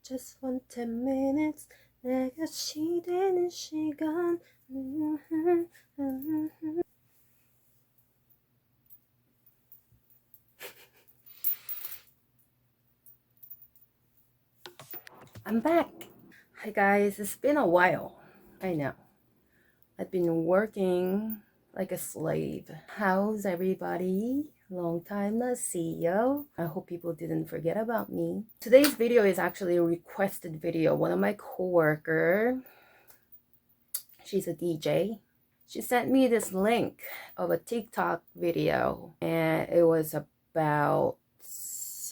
Just want 10 minutes. 내가 시대는 시간. I'm back. Hi guys, it's been a while. I know. I've been working like a slave. How's everybody? Long time no see, yo. I hope people didn't forget about me. Today's video is actually a requested video. One of my coworker, she's a DJ. She sent me this link of a TikTok video, and it was about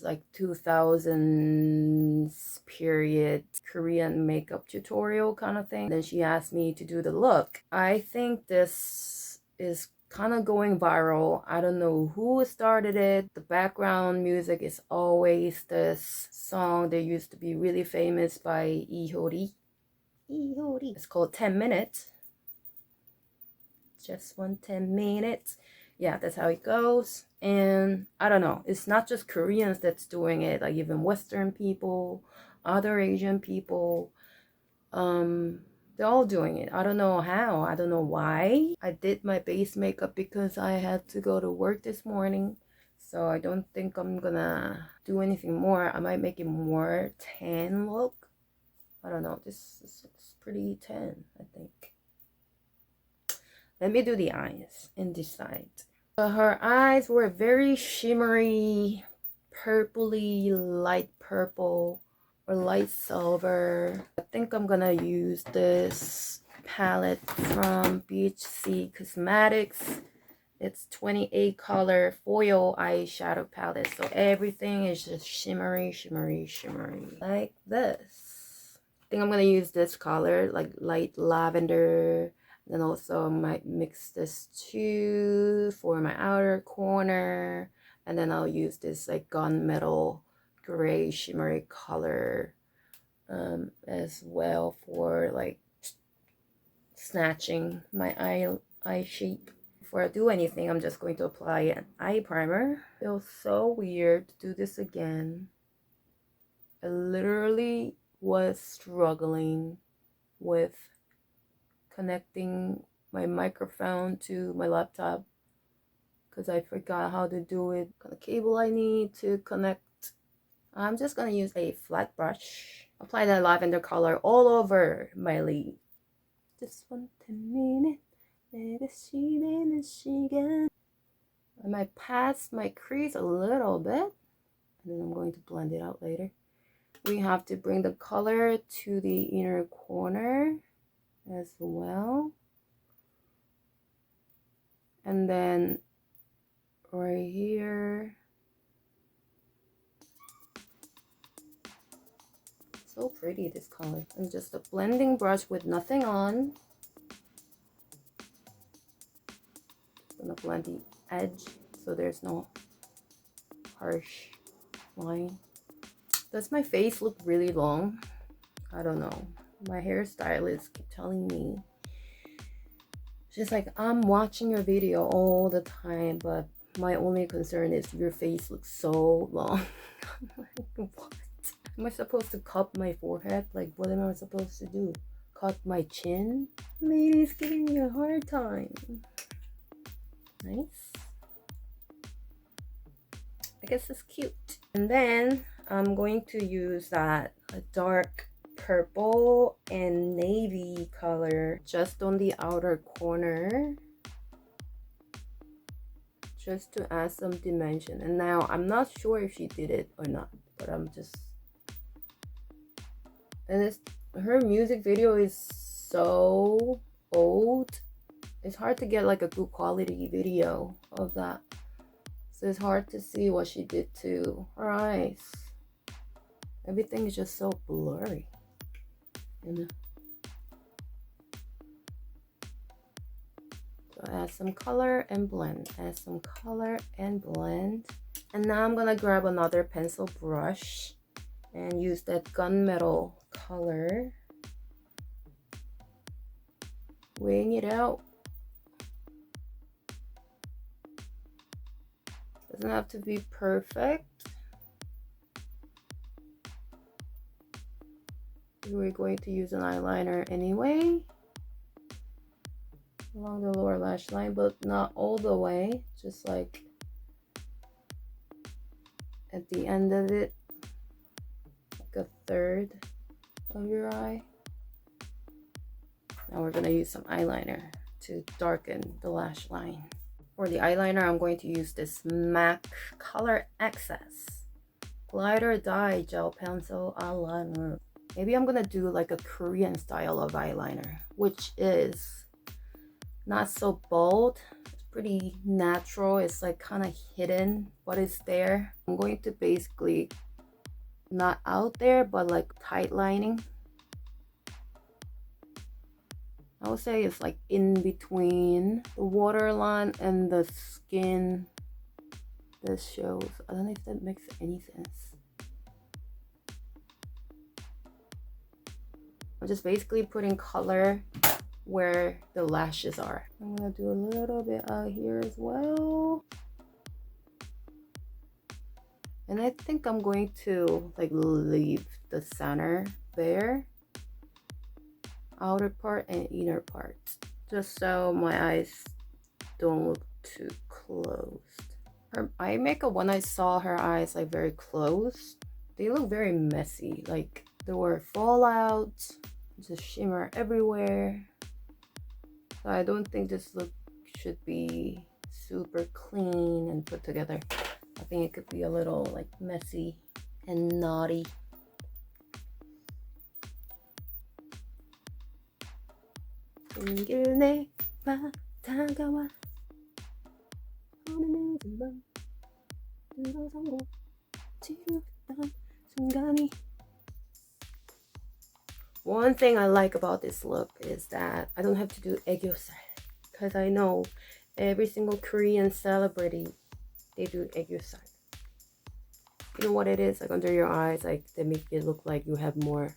like 2000s period Korean makeup tutorial kind of thing. Then she asked me to do the look. I think this is kind of going viral. I don't know who started it. The background music is always this song that used to be really famous by Hyo-ri. Hyo-ri. It's called 10 Minutes. Just 10 minutes. Yeah, that's how it goes. And I don't know, it's not just Koreans that's doing it, like even Western people, other Asian people, they're all doing it. I don't know how, I don't know why. I did my base makeup because I had to go to work this morning, so I don't think I'm gonna do anything more. I might make it more tan look. I don't know, this looks pretty tan, I think. Let me do the eyes and decide. Her eyes were very shimmery, purpley, light purple or light silver. I think I'm gonna use this palette from BHC Cosmetics. It's 28 color foil eyeshadow palette. So everything is just shimmery, shimmery, shimmery. Like this. I think I'm gonna use this color, like light lavender. Then also I might mix this too for my outer corner. And then I'll use this like gunmetal gray shimmery color as well for like snatching my eye shape. Before I do anything, I'm just going to apply an eye primer. Feels so weird to do this again. I literally was struggling with connecting my microphone to my laptop because I forgot how to do it. The cable I need to connect. I'm just gonna use a flat brush. Apply the lavender color all over my lid. Just 10 minutes. I might pass my crease a little bit, and then I'm going to blend it out later. We have to bring the color to the inner corner as well. And then right here. So pretty, this color. And just a blending brush with nothing on. I'm gonna blend the edge so there's no harsh line. Does my face look really long? I don't know. My hairstylist keep telling me. She's like, I'm watching your video all the time, but my only concern is your face looks so long. I'm like, what? Am I supposed to cut my forehead? Like, what am I supposed to do? Cut my chin? Lady's giving me a hard time. Nice. I guess it's cute. And then I'm going to use that dark purple and navy color just on the outer corner, just to add some dimension. And now I'm not sure if she did it or not, but I'm just, and it's, her music video is so old, it's hard to get like a good quality video of that, so it's hard to see what she did to her eyes. Everything is just so blurry, you know. So add some color and blend, add some color and blend. And now I'm gonna grab another pencil brush and use that gunmetal color. Wing it out. Doesn't have to be perfect. We're going to use an eyeliner anyway along the lower lash line, but not all the way, just like at the end of it, like a third of your eye. Now we're gonna use some eyeliner to darken the lash line. For the eyeliner, I'm going to use this MAC Color Excess Glider Dye Gel Pencil Eyeliner. Maybe I'm gonna do like a Korean style of eyeliner, which is not so bold. It's pretty natural. It's like kind of hidden, but it's there. I'm going to basically not out there, but like tight lining. I would say it's like in between the waterline and the skin. This shows. I don't know if that makes any sense. I'm just basically putting color where the lashes are. I'm gonna do a little bit out here as well. And I think I'm going to like leave the center there, outer part and inner part, just so my eyes don't look too closed. Her eye makeup, when I saw her eyes like very close, they look very messy. Like there were fallouts, just shimmer everywhere. So I don't think this look should be super clean and put together. I think it could be a little like messy and naughty. One thing I like about this look is that I don't have to do aegyo살, because I know every single Korean celebrity, they do aegyo살. You know what it is? Like under your eyes, like they make it look like you have more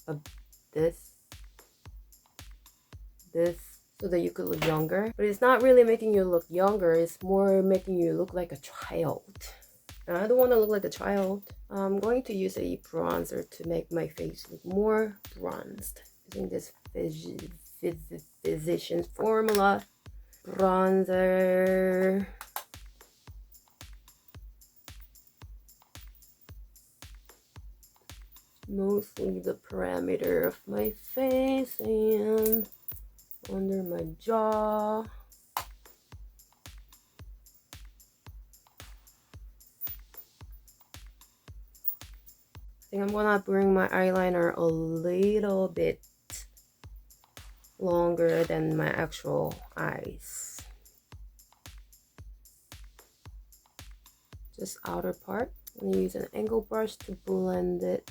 of this, so that you could look younger. But it's not really making you look younger, it's more making you look like a child. And I don't want to look like a child. I'm going to use a bronzer to make my face look more bronzed. Using this Physicians Formula bronzer. Mostly the perimeter of my face and under my jaw. I think I'm gonna bring my eyeliner a little bit longer than my actual eyes. Just outer part. I'm gonna use an angle brush to blend it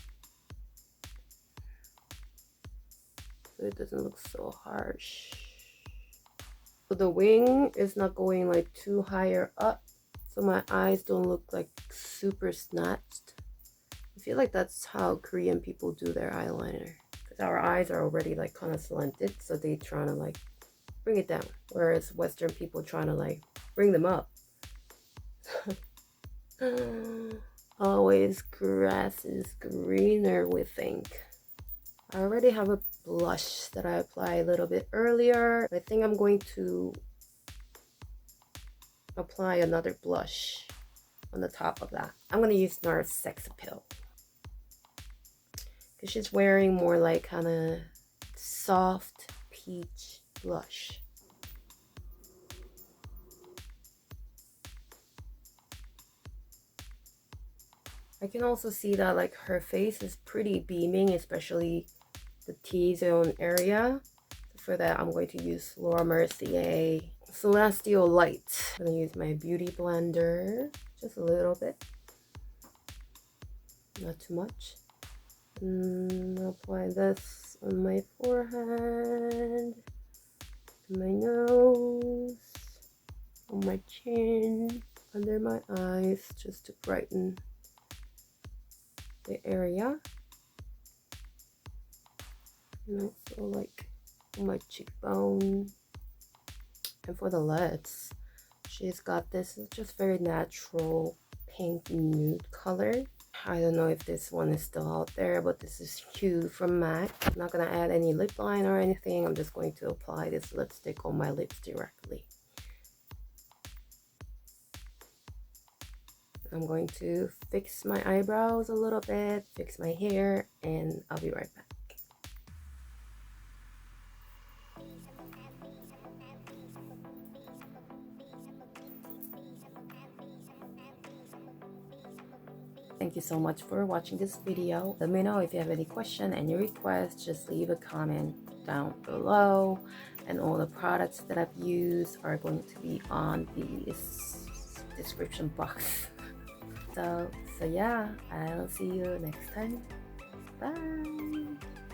so it doesn't look so harsh. So the wing is not going like too higher up, so my eyes don't look like super snatched. I feel like that's how Korean people do their eyeliner, because our eyes are already like kind of slanted, so they trying to like bring it down, whereas Western people trying to like bring them up. Always grass is greener, we think. I already have a blush that I applied a little bit earlier. I think I'm going to apply another blush on the top of that. I'm going to use NARS Sex Appeal, because she's wearing more like kind of soft peach blush. I can also see that like her face is pretty beaming, especially the T-zone area. So for that, I'm going to use Laura Mercier Celestial Light. I'm going to use my beauty blender, just a little bit, not too much. I'll apply this on my forehead, my nose, on my chin, under my eyes, just to brighten the area, and also like on my cheekbone. And for the lids, she's got this just very natural pink nude color. I don't know if this one is still out there, but this is Hue from MAC. I'm not gonna add any lip line or anything. I'm just going to apply this lipstick on my lips directly. I'm going to fix my eyebrows a little bit, fix my hair, and I'll be right back. Thank you so much for watching this video. Let me know if you have any question, any requests. Just leave a comment down below, and all the products that I've used are going to be on the description box. So yeah, I'll see you next time. Bye.